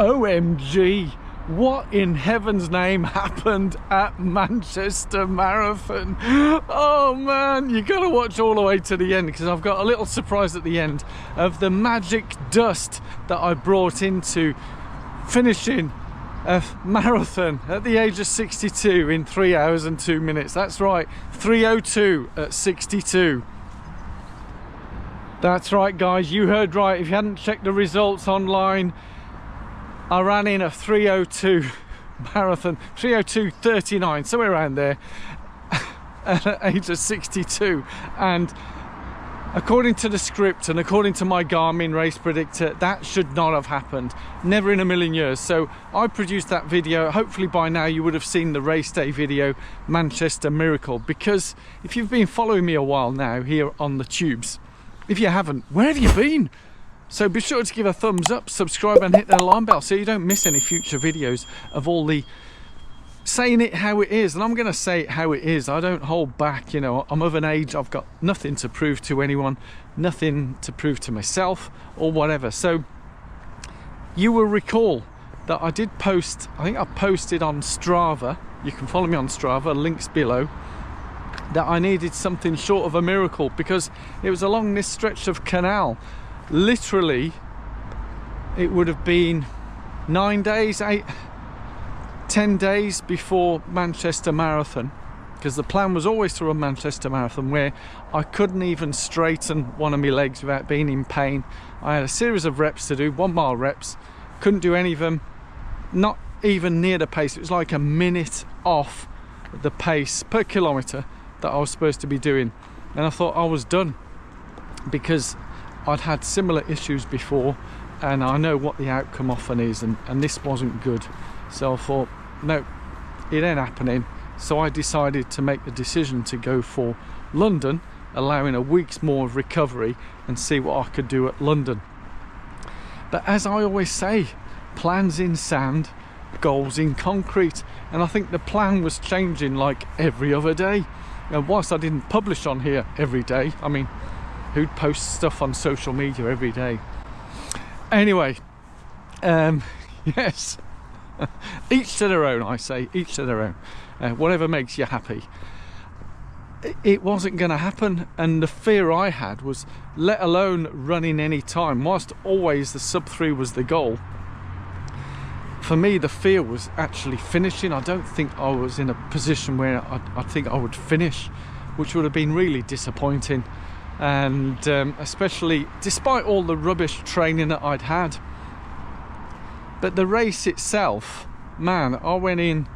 OMG, what in heaven's name happened at Manchester Marathon? Oh man, you gotta watch all the way to the end, because I've got a little surprise at the end of the magic dust that I brought into finishing a marathon at the age of 62 in 3 hours and 2 minutes. That's right, 3:02 at 62. That's right guys, you heard right. If you hadn't checked the results online, I ran in a 3:02 marathon, 3:02:39, somewhere around there, at the age of 62. And according to the script and according to my Garmin Race predictor, that should not have happened, never in a million years. So I produced that video. Hopefully by now you would have seen the race day video, Manchester Miracle, because if you've been following me a while now here on the tubes, if you haven't, where have you been? So be sure to give a thumbs up, subscribe and hit the alarm bell so you don't miss any future videos of all the saying it how it is. And I'm going to say it how it is. I don't hold back, you know. I'm of an age, I've got nothing to prove to anyone, nothing to prove to myself or whatever. So you will recall that I did post, I think I posted on Strava, you can follow me on Strava, links below, that I needed something short of a miracle, because it was along this stretch of canal. Literally, it would have been 9 days, 10 days before Manchester Marathon, because the plan was always to run Manchester Marathon, where I couldn't even straighten one of my legs without being in pain. I had a series of reps to do, 1 mile reps, couldn't do any of them, not even near the pace. It was like a minute off the pace per kilometre that I was supposed to be doing, and I thought I was done, because I'd had similar issues before and I know what the outcome often is, and this wasn't good. So I thought, no, it ain't happening. So I decided to make the decision to go for London, allowing a week's more of recovery and see what I could do at London. But as I always say, plans in sand, goals in concrete, and I think the plan was changing like every other day. And whilst I didn't publish on here every day, I mean, who'd post stuff on social media every day? Anyway, yes, each to their own, I say, each to their own. Whatever makes you happy. It wasn't going to happen, and the fear I had was, let alone running any time, whilst always the sub-3 was the goal, for me the fear was actually finishing. I don't think I was in a position where I think I would finish, which would have been really disappointing. And especially despite all the rubbish training that I'd had. But the race itself, man, I went in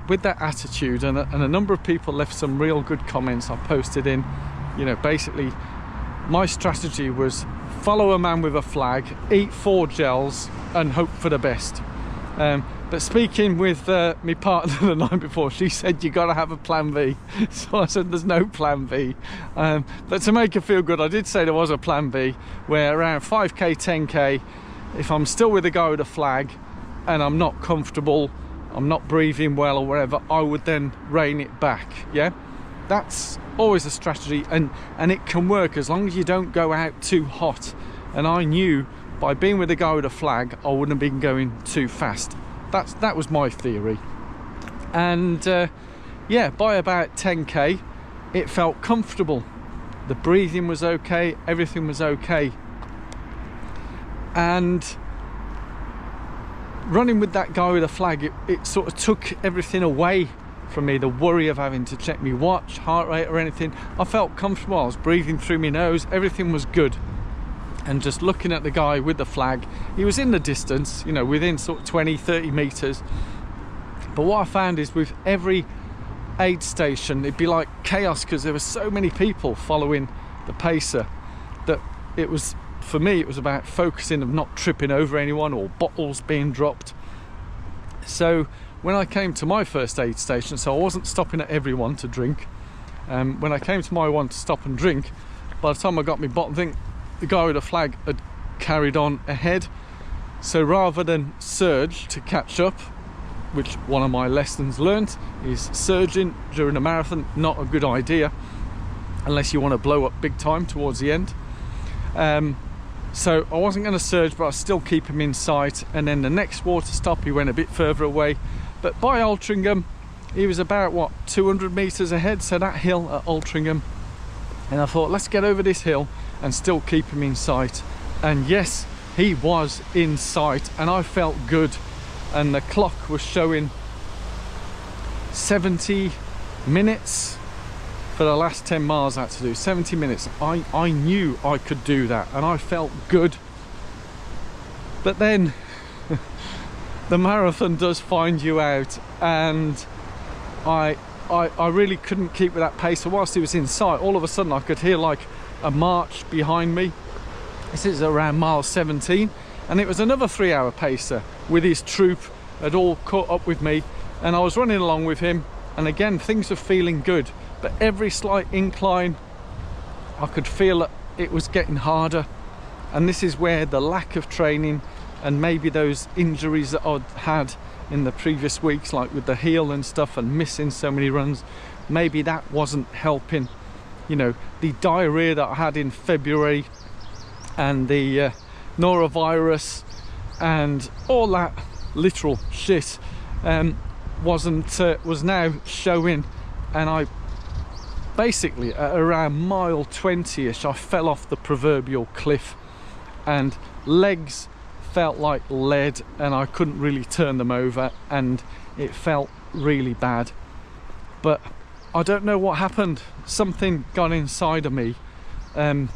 with that attitude, and a number of people left some real good comments. I posted in, you know, basically my strategy was follow a man with a flag, eat 4 gels and hope for the best. But speaking with my partner the night before, she said you got to have a plan B. So I said there's no plan B. But to make her feel good, I did say there was a plan B, where around 5k, 10k, if I'm still with the guy with a flag and I'm not comfortable, I'm not breathing well or whatever, I would then rein it back. Yeah, that's always a strategy, and it can work as long as you don't go out too hot. And I knew by being with the guy with a flag, I wouldn't have been going too fast. That was my theory. And yeah, by about 10k it felt comfortable, the breathing was okay, everything was okay. And running with that guy with a flag, it sort of took everything away from me, the worry of having to check my watch, heart rate or anything. I felt comfortable, I was breathing through my nose, everything was good. And just looking at the guy with the flag, he was in the distance, you know, within sort of 20-30 meters. But what I found is with every aid station, it'd be like chaos, because there were so many people following the pacer, that it was, for me, it was about focusing of not tripping over anyone or bottles being dropped. So when I came to my first aid station, so I wasn't stopping at everyone to drink, when I came to my one to stop and drink, by the time I got my bottle, I think the guy with the flag had carried on ahead. So rather than surge to catch up, which one of my lessons learned is surging during a marathon, not a good idea unless you want to blow up big time towards the end. So I wasn't going to surge, but I still keep him in sight. And then the next water stop, he went a bit further away. But by Altrincham, he was about, what, 200 meters ahead. So that hill at Altrincham. And I thought, let's get over this hill and still keep him in sight. And yes, he was in sight, and I felt good. And the clock was showing 70 minutes for the last 10 miles I had to do. 70 minutes. I knew I could do that, and I felt good. But then the marathon does find you out, and I really couldn't keep with that pace. So whilst he was in sight, all of a sudden I could hear like a march behind me. This is around mile 17, and it was another 3-hour pacer with his troop had all caught up with me, and I was running along with him. And again, things were feeling good, but every slight incline I could feel that it was getting harder. And this is where the lack of training and maybe those injuries that I'd had in the previous weeks, like with the heel and stuff, and missing so many runs, maybe that wasn't helping. You know, the diarrhea that I had in February and the norovirus and all that literal shit was now showing. And I basically, at around mile 20ish, I fell off the proverbial cliff, and legs felt like lead, and I couldn't really turn them over, and it felt really bad. But I don't know what happened. Something got inside of me, and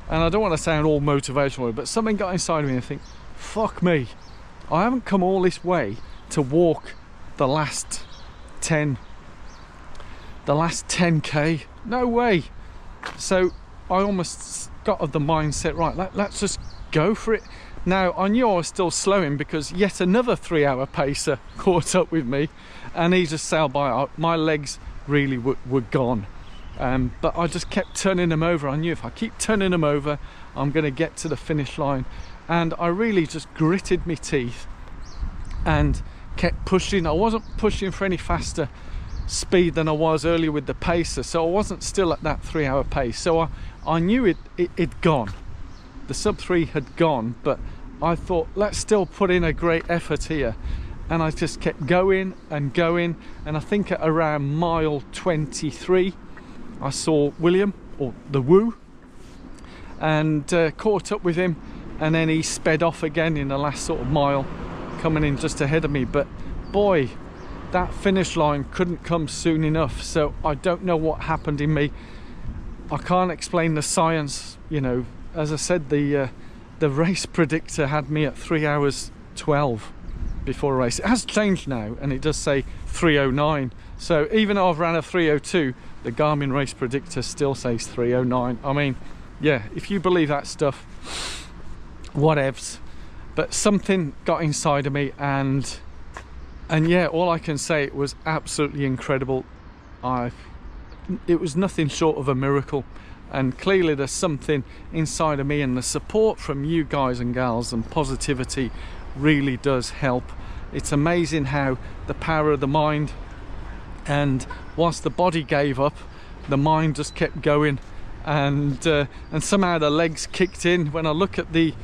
I don't want to sound all motivational, but something got inside of me and I think, fuck me, I haven't come all this way to walk the last 10k, no way. So I almost got of the mindset, right, let's just go for it. Now I knew I was still slowing because yet another 3-hour pacer caught up with me, and he just sailed by. My legs really were gone, but I just kept turning them over. I knew if I keep turning them over, I'm going to get to the finish line. And I really just gritted my teeth and kept pushing. I wasn't pushing for any faster speed than I was earlier with the pacer, so I wasn't still at that 3-hour pace. So I knew it'd gone. The sub 3 had gone, but I thought, let's still put in a great effort here. And I just kept going and going, and I think at around mile 23 I saw William, or the Woo, and caught up with him, and then he sped off again in the last sort of mile, coming in just ahead of me. But boy, that finish line couldn't come soon enough. So I don't know what happened in me. I can't explain the science, you know. As I said, the race predictor had me at 3 hours 12 before a race. It has changed now, and it does say 3:09. So even though I've ran a 3:02, the Garmin Race predictor still says 3:09. I mean, yeah, if you believe that stuff, whatevs. But something got inside of me, and yeah, all I can say, it was absolutely incredible. It was nothing short of a miracle. And clearly there's something inside of me, and the support from you guys and gals and positivity really does help. It's amazing how the power of the mind, and whilst the body gave up, the mind just kept going, and somehow the legs kicked in. When I look at the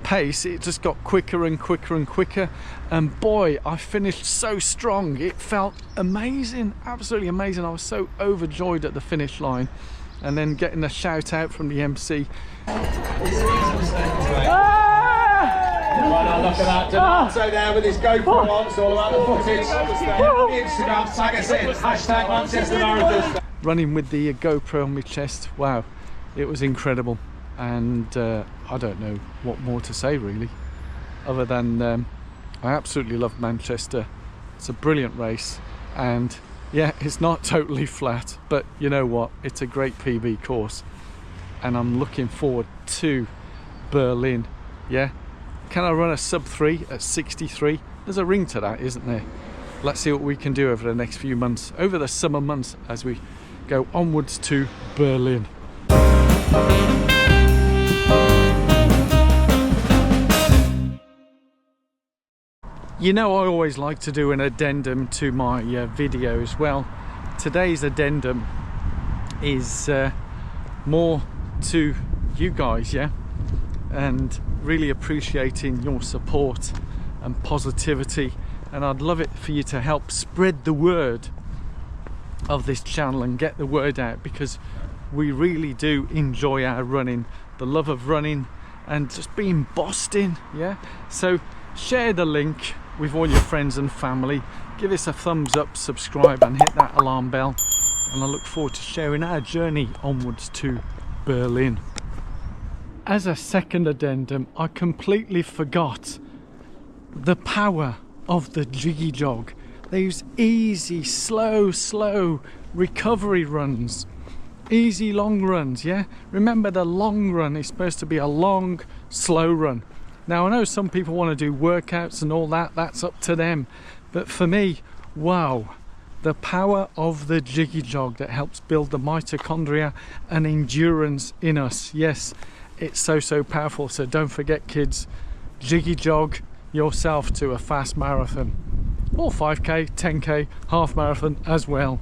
pace, it just got quicker and quicker and quicker, and boy, I finished so strong. It felt amazing, absolutely amazing. I was so overjoyed at the finish line. And then getting a shout out from the MC. Look at that, so there with his GoPro on. It's all about the footage. Instagram, tag us in, hashtag Manchester Marathon. Running with the GoPro on my chest, wow, it was incredible. And I don't know what more to say really, other than I absolutely love Manchester. It's a brilliant race, and yeah, it's not totally flat, but you know what? It's a great PB course, and I'm looking forward to Berlin. Yeah, can I run a sub 3 at 63? There's a ring to that, isn't there? Let's see what we can do over the next few months, over the summer months, as we go onwards to Berlin. You know, I always like to do an addendum to my videos. Well, today's addendum is more to you guys, yeah? and really appreciating your support and positivity, and I'd love it for you to help spread the word of this channel and get the word out, because we really do enjoy our running, the love of running and just being bossed in. Yeah, so share the link with all your friends and family, give us a thumbs up, subscribe and hit that alarm bell, and I look forward to sharing our journey onwards to Berlin. As a second addendum, I completely forgot the power of the jiggy jog. These easy, slow recovery runs, easy long runs. Yeah, remember, the long run is supposed to be a long, slow run. Now I know some people want to do workouts and all that, that's up to them, but for me, wow, the power of the jiggy jog that helps build the mitochondria and endurance in us. Yes, it's so powerful. So don't forget, kids, jiggy jog yourself to a fast marathon, or 5k, 10k, half marathon as well.